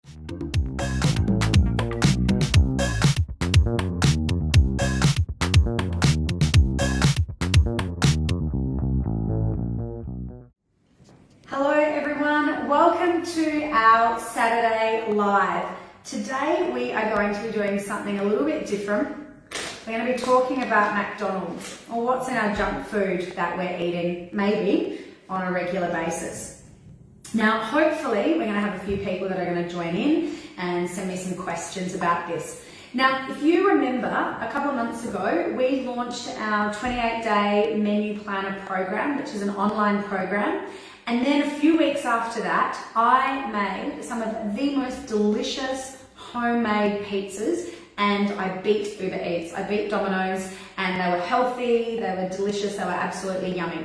Hello everyone, welcome to our Saturday Live. Today we are going to be doing something a little bit different. We're going to be talking about McDonald's, or what's in our junk food that we're eating maybe on a regular basis. Now hopefully we're going to have a few people that are going to join in and send me some questions about this. Now, if you remember, a couple of months ago, we launched our 28-day menu planner program, which is an online program. And then a few weeks after that, I made some of the most delicious homemade pizzas, and I beat Uber Eats. I beat Domino's, and they were healthy, they were delicious, they were absolutely yummy.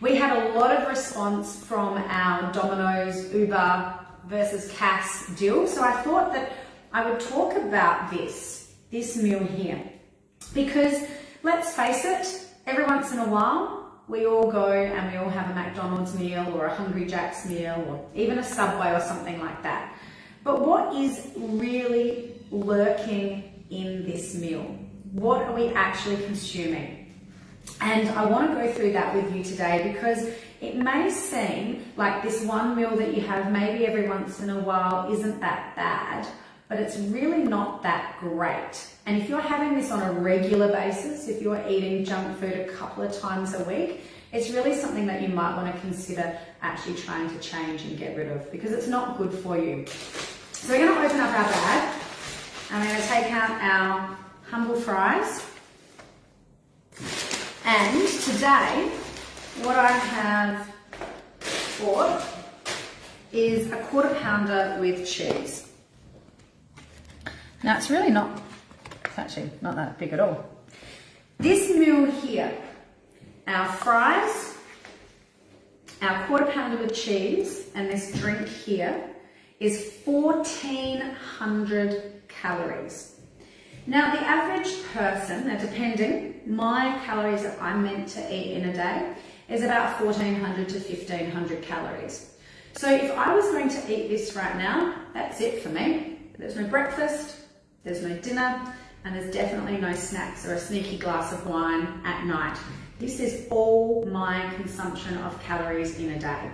We had a lot of response from our Domino's, Uber versus Cass deal, so I thought that I would talk about this meal here. Because let's face it, every once in a while, we all go and we all have a McDonald's meal or a Hungry Jack's meal or even a Subway or something like that. But what is really lurking in this meal? What are we actually consuming? And I want to go through that with you today because it may seem like this one meal that you have maybe every once in a while isn't that bad, but it's really not that great. And if you're having this on a regular basis, if you're eating junk food a couple of times a week, it's really something that you might want to consider actually trying to change and get rid of because it's not good for you. So we're going to open up our bag and we're going to take out our humble fries. And today, what I have bought is a quarter pounder with cheese. Now it's actually not that big at all. This meal here, our fries, our quarter pounder with cheese, and this drink here is 1,400 calories. Now the average person, now depending, my calories that I'm meant to eat in a day is about 1,400 to 1,500 calories. So if I was going to eat this right now, that's it for me. There's no breakfast, there's no dinner, and there's definitely no snacks or a sneaky glass of wine at night. This is all my consumption of calories in a day.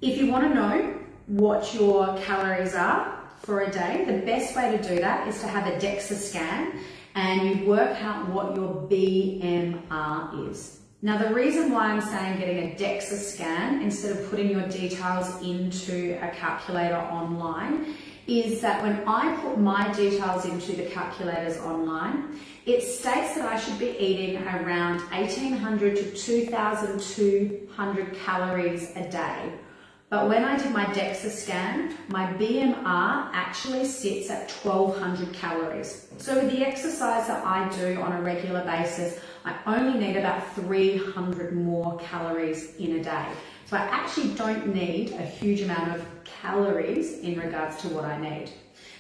If you want to know what your calories are for a day, the best way to do that is to have a DEXA scan and you work out what your BMR is. Now the reason why I'm saying getting a DEXA scan instead of putting your details into a calculator online is that when I put my details into the calculators online, it states that I should be eating around 1,800 to 2,200 calories a day. But when I did my DEXA scan, my BMR actually sits at 1,200 calories. So with the exercise that I do on a regular basis, I only need about 300 more calories in a day. So I actually don't need a huge amount of calories in regards to what I need.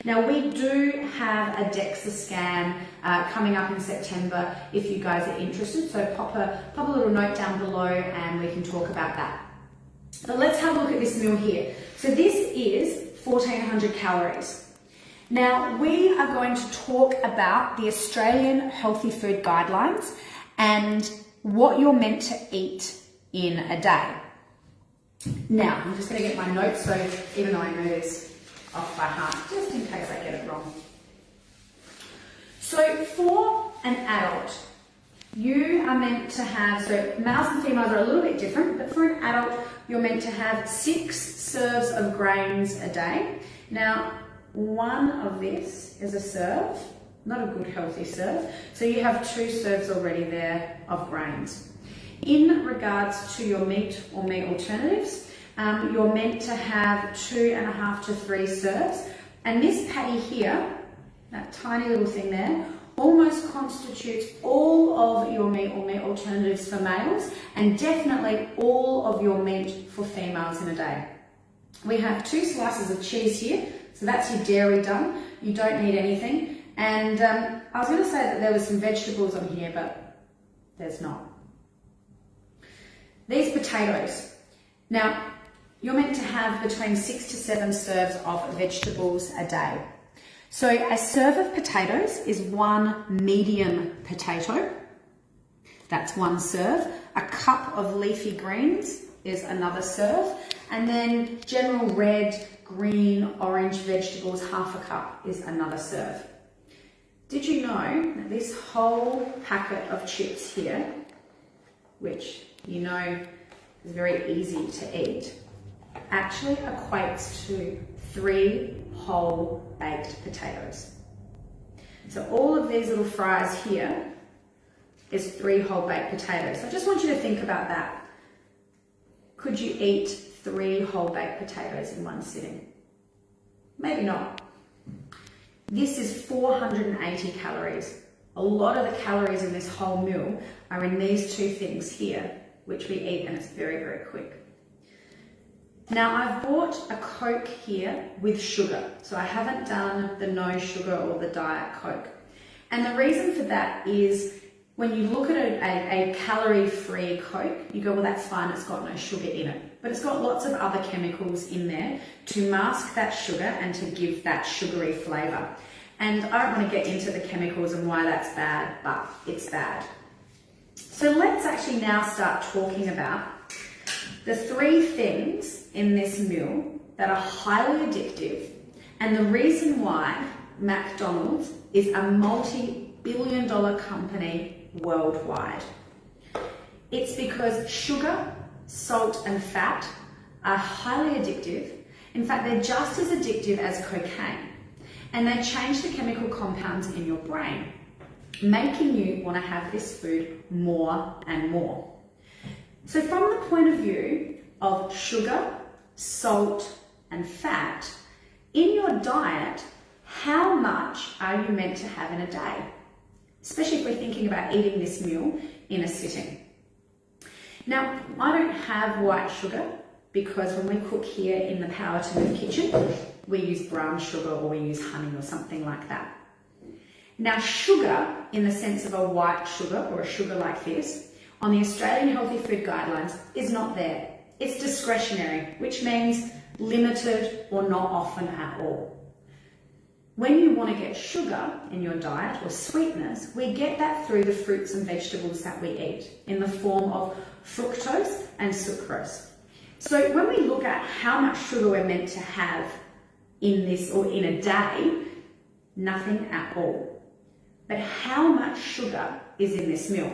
Now we do have a DEXA scan coming up in September if you guys are interested, so pop a little note down below and we can talk about that. But let's have a look at this meal here. So this is 1,400 calories. Now we are going to talk about the Australian Healthy Food Guidelines and what you're meant to eat in a day. Now, I'm just going to get my notes, so even though I know this off by heart, just in case I get it wrong. So for an adult, you are meant to have, so males and females are a little bit different, but for an adult, you're meant to have 6 serves of grains a day. Now, one of this is a serve, not a good healthy serve, so you have 2 serves already there of grains. In regards to your meat or meat alternatives, you're meant to have 2.5 to 3 serves. And this patty here, that tiny little thing there, almost constitutes all of your meat or meat alternatives for males and definitely all of your meat for females in a day. We have 2 slices of cheese here, so that's your dairy done. You don't need anything. And I was going to say that there were some vegetables on here, but there's not. These potatoes. Now, you're meant to have between 6 to 7 serves of vegetables a day. So a serve of potatoes is 1 medium potato. That's 1 serve. A cup of leafy greens is another serve. And then general red, green, orange vegetables, half a cup is another serve. Did you know that this whole packet of chips here, which you know is very easy to eat, actually equates to 3 whole baked potatoes. So all of these little fries here is 3 whole baked potatoes. So I just want you to think about that. Could you eat 3 whole baked potatoes in one sitting? Maybe not. This is 480 calories. A lot of the calories in this whole meal are in these 2 things here, which we eat, and it's very, very quick. Now I've bought a Coke here with sugar. So I haven't done the no sugar or the diet Coke. And the reason for that is when you look at a calorie-free Coke, you go, well, that's fine, it's got no sugar in it. But it's got lots of other chemicals in there to mask that sugar and to give that sugary flavour. And I don't want to get into the chemicals and why that's bad, but it's bad. So let's actually now start talking about the 3 things in this meal that are highly addictive, and the reason why McDonald's is a multi-billion-dollar company worldwide. It's because sugar, salt and fat are highly addictive. In fact, they're just as addictive as cocaine, and they change the chemical compounds in your brain, making you want to have this food more and more. So from the point of view of sugar, salt and fat, in your diet, how much are you meant to have in a day? Especially if we're thinking about eating this meal in a sitting. Now, I don't have white sugar because when we cook here in the Power to Move kitchen, we use brown sugar or we use honey or something like that. Now, sugar, in the sense of a white sugar or a sugar like this, on the Australian Healthy Food Guidelines is not there. It's discretionary, which means limited or not often at all. When you want to get sugar in your diet or sweetness, we get that through the fruits and vegetables that we eat in the form of fructose and sucrose. So when we look at how much sugar we're meant to have in this or in a day, nothing at all. But how much sugar is in this meal?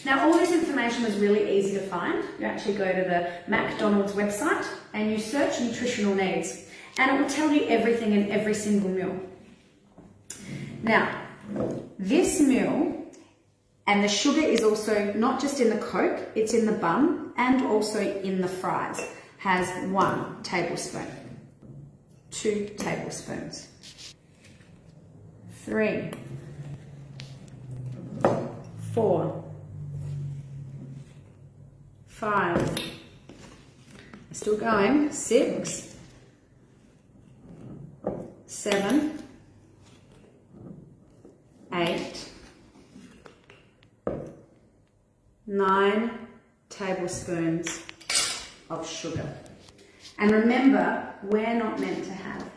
Now, all this information was really easy to find. You actually go to the McDonald's website and you search nutritional needs, and it will tell you everything in every single meal. Now, this meal, and the sugar is also not just in the Coke, it's in the bun and also in the fries, has 1 tablespoon, 2 tablespoons, 3, 4, 5, still going, 6, 7, 8, 9 tablespoons of sugar. And remember, we're not meant to have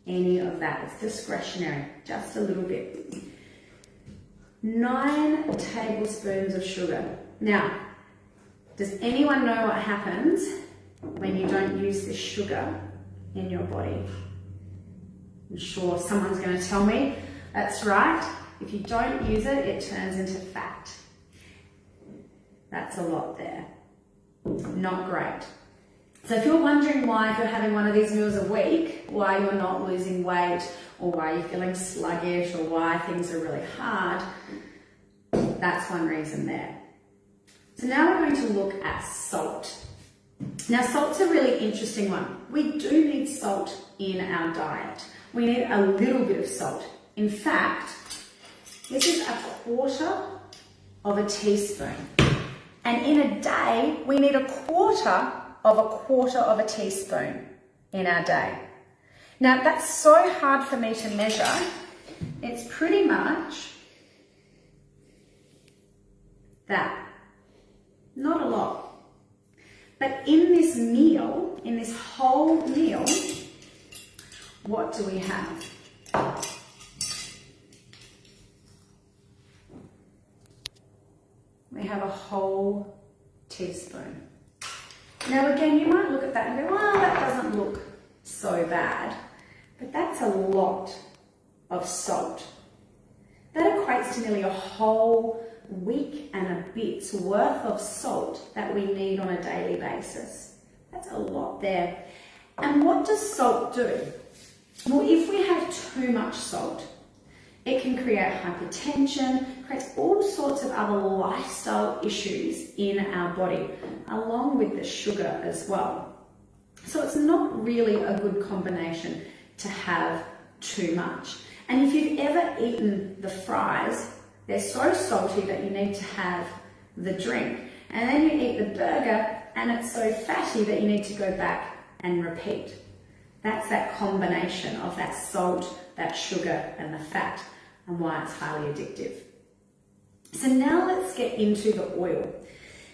any of that. It's discretionary, just a little bit. 9 tablespoons of sugar. Now, does anyone know what happens when you don't use this sugar in your body? I'm sure someone's going to tell me. That's right. If you don't use it, it turns into fat. That's a lot there. Not great. So if you're wondering why, if you're having one of these meals a week, why you're not losing weight, or why you're feeling sluggish, or why things are really hard, that's one reason there. So now we're going to look at salt. Now, salt's a really interesting one. We do need salt in our diet. We need a little bit of salt. In fact, this is 1/4 of a teaspoon. And in a day, we need 1/4 of a teaspoon in our day. Now, that's so hard for me to measure. It's pretty much that. Not a lot. But in this meal, in this whole meal, what do we have? We have a whole teaspoon. Now again, you might look at that and go, well, that doesn't look so bad, but that's a lot of salt. That equates to nearly a whole week and a bit's worth of salt that we need on a daily basis. That's a lot there. And what does salt do? Well, if we have too much salt, it can create hypertension, creates all sorts of other lifestyle issues in our body, along with the sugar as well. So it's not really a good combination to have too much. And if you've ever eaten the fries, they're so salty that you need to have the drink. And then you eat the burger and it's so fatty that you need to go back and repeat. That's that combination of that salt, that sugar and the fat, and why it's highly addictive. So now let's get into the oil.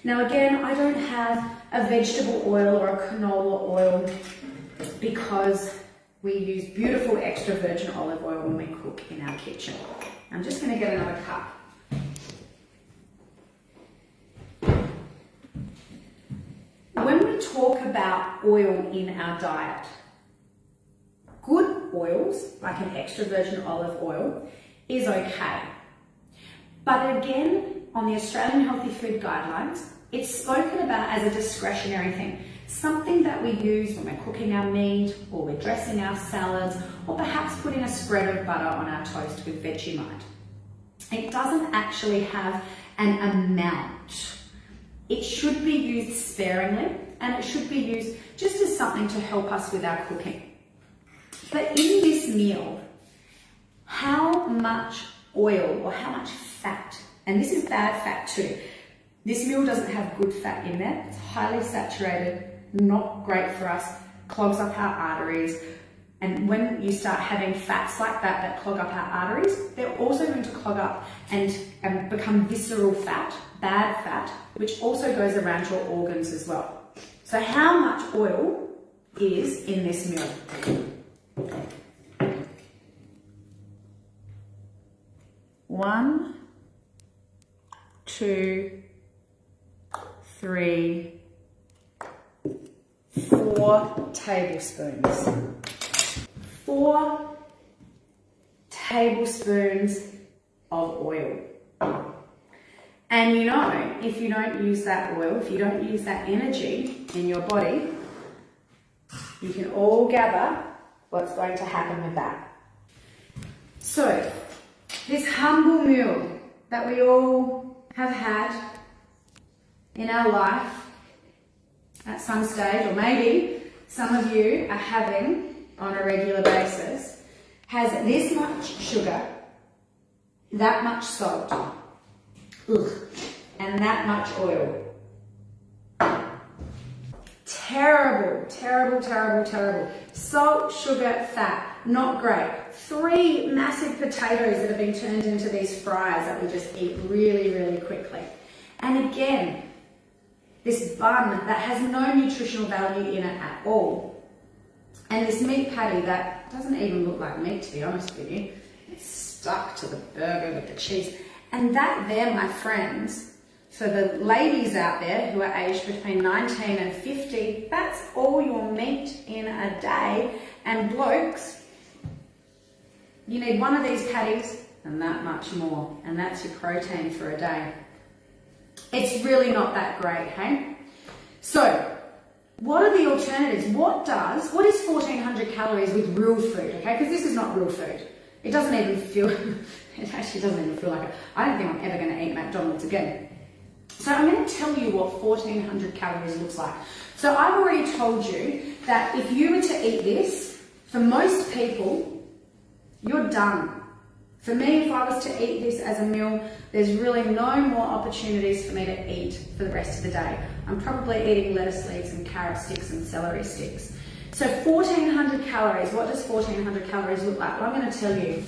Now again, I don't have a vegetable oil or a canola oil because we use beautiful extra virgin olive oil when we cook in our kitchen. I'm just going to get another cup. When we talk about oil in our diet, good oils, like an extra virgin olive oil, is okay. But again, on the Australian Healthy Food Guidelines, it's spoken about as a discretionary thing, something that we use when we're cooking our meat or we're dressing our salads or perhaps putting a spread of butter on our toast with Vegemite. It doesn't actually have an amount. It should be used sparingly and it should be used just as something to help us with our cooking. But in this meal, how much oil or how much fat, and this is bad fat too, this meal doesn't have good fat in there, it's highly saturated, not great for us, clogs up our arteries, and when you start having fats like that clog up our arteries, they're also going to clog up and become visceral fat, bad fat, which also goes around your organs as well. So how much oil is in this meal? 1, 2, 3, 4 tablespoons. 4 tablespoons of oil. And you know, if you don't use that oil, if you don't use that energy in your body, you can all gather what's going to happen with that. So, this humble meal that we all have had in our life at some stage, or maybe some of you are having on a regular basis, has this much sugar, that much salt, and that much oil. Terrible, terrible, terrible, terrible. Salt, sugar, fat, not great. 3 massive potatoes that have been turned into these fries that we just eat really, really quickly. And again, this bun that has no nutritional value in it at all. And this meat patty that doesn't even look like meat, to be honest with you. It's stuck to the burger with the cheese. And that there, my friends, for the ladies out there who are aged between 19 and 50, that's all your meat in a day. And blokes, you need 1 of these patties and that much more. And that's your protein for a day. It's really not that great, hey? So, what are the alternatives? What is 1400 calories with real food, okay? Because this is not real food. It doesn't even feel, it actually doesn't even feel like it. I don't think I'm ever going to eat McDonald's again. So I'm going to tell you what 1400 calories looks like. So I've already told you that if you were to eat this, for most people, you're done. For me, if I was to eat this as a meal, there's really no more opportunities for me to eat for the rest of the day. I'm probably eating lettuce leaves and carrot sticks and celery sticks. So 1400 calories, what does 1400 calories look like? Well, I'm going to tell you.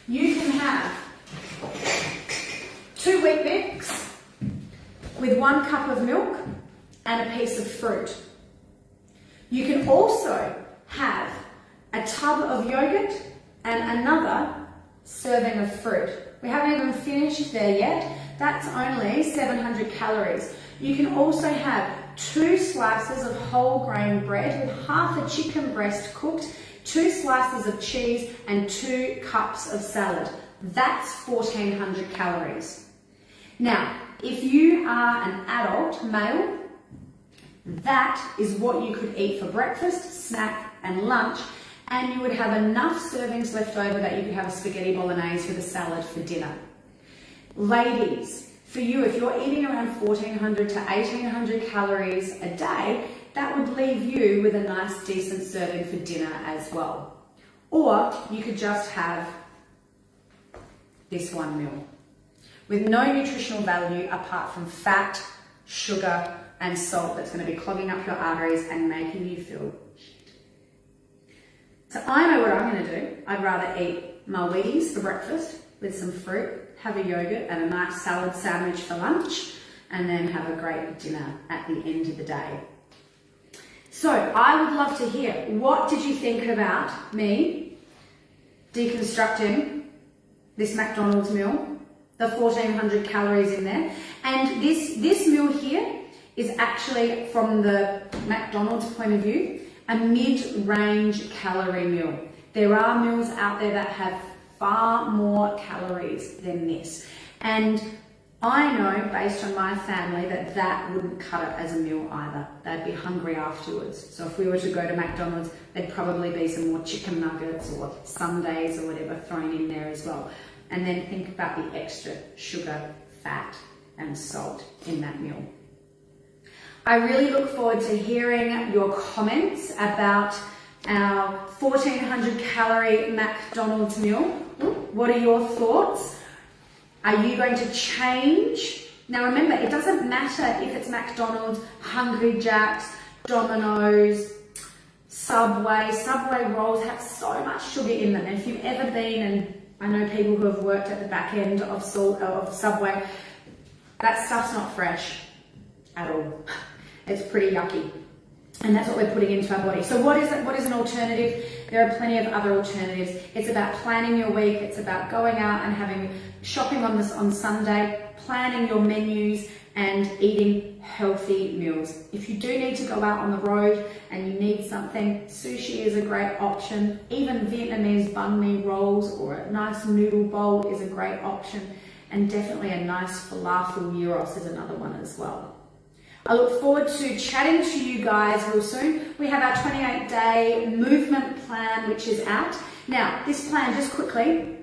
You can have 2 Weet Bix with 1 cup of milk and a piece of fruit. You can also have a tub of yogurt and another serving of fruit. We haven't even finished there yet. That's only 700 calories. You can also have 2 slices of whole grain bread with half a chicken breast cooked, 2 slices of cheese and 2 cups of salad. That's 1400 calories. Now, if you are an adult male, that is what you could eat for breakfast, snack and lunch, and you would have enough servings left over that you could have a spaghetti bolognese with a salad for dinner. Ladies, for you, if you're eating around 1400 to 1800 calories a day, that would leave you with a nice decent serving for dinner as well. Or you could just have this one meal with no nutritional value apart from fat, sugar and salt that's going to be clogging up your arteries and making you feel shit. So I know what I'm going to do. I'd rather eat my Wheaties for breakfast with some fruit, have a yogurt and a nice salad sandwich for lunch, and then have a great dinner at the end of the day. So I would love to hear, what did you think about me deconstructing this McDonald's meal, the 1400 calories in there? And this meal here is actually, from the McDonald's point of view, a mid-range calorie meal. There are meals out there that have far more calories than this. And I know, based on my family, that wouldn't cut it as a meal either. They'd be hungry afterwards. So if we were to go to McDonald's, there'd probably be some more chicken nuggets or sundaes or whatever thrown in there as well. And then think about the extra sugar, fat and salt in that meal. I really look forward to hearing your comments about our 1400 calorie McDonald's meal. What are your thoughts? Are you going to change? Now remember, it doesn't matter if it's McDonald's, Hungry Jack's, Domino's, Subway. Subway rolls have so much sugar in them. And if you've ever been, and I know people who have worked at the back end of Subway, that stuff's not fresh at all. It's pretty yucky. And that's what we're putting into our body. So what is an alternative? There are plenty of other alternatives. It's about planning your week. It's about going out and having shopping on Sunday, planning your menus and eating healthy meals. If you do need to go out on the road and you need something, sushi is a great option. Even Vietnamese banh mi rolls or a nice noodle bowl is a great option. And definitely a nice falafel gyros is another one as well. I look forward to chatting to you guys real soon. We have our 28-day movement plan, which is out. Now, this plan, just quickly,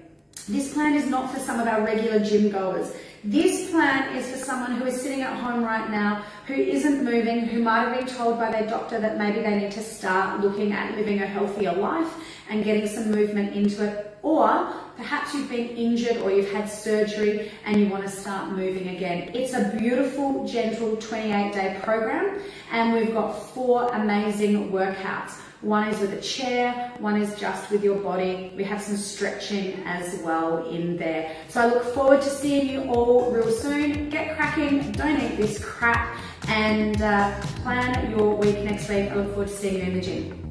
this plan is not for some of our regular gym goers. This plan is for someone who is sitting at home right now, who isn't moving, who might have been told by their doctor that maybe they need to start looking at living a healthier life and getting some movement into it. Or perhaps you've been injured or you've had surgery and you want to start moving again. It's a beautiful, gentle 28-day program, and we've got 4 amazing workouts. One is with a chair, one is just with your body. We have some stretching as well in there. So I look forward to seeing you all real soon. Get cracking, don't eat this crap, and plan your week next week. I look forward to seeing you in the gym.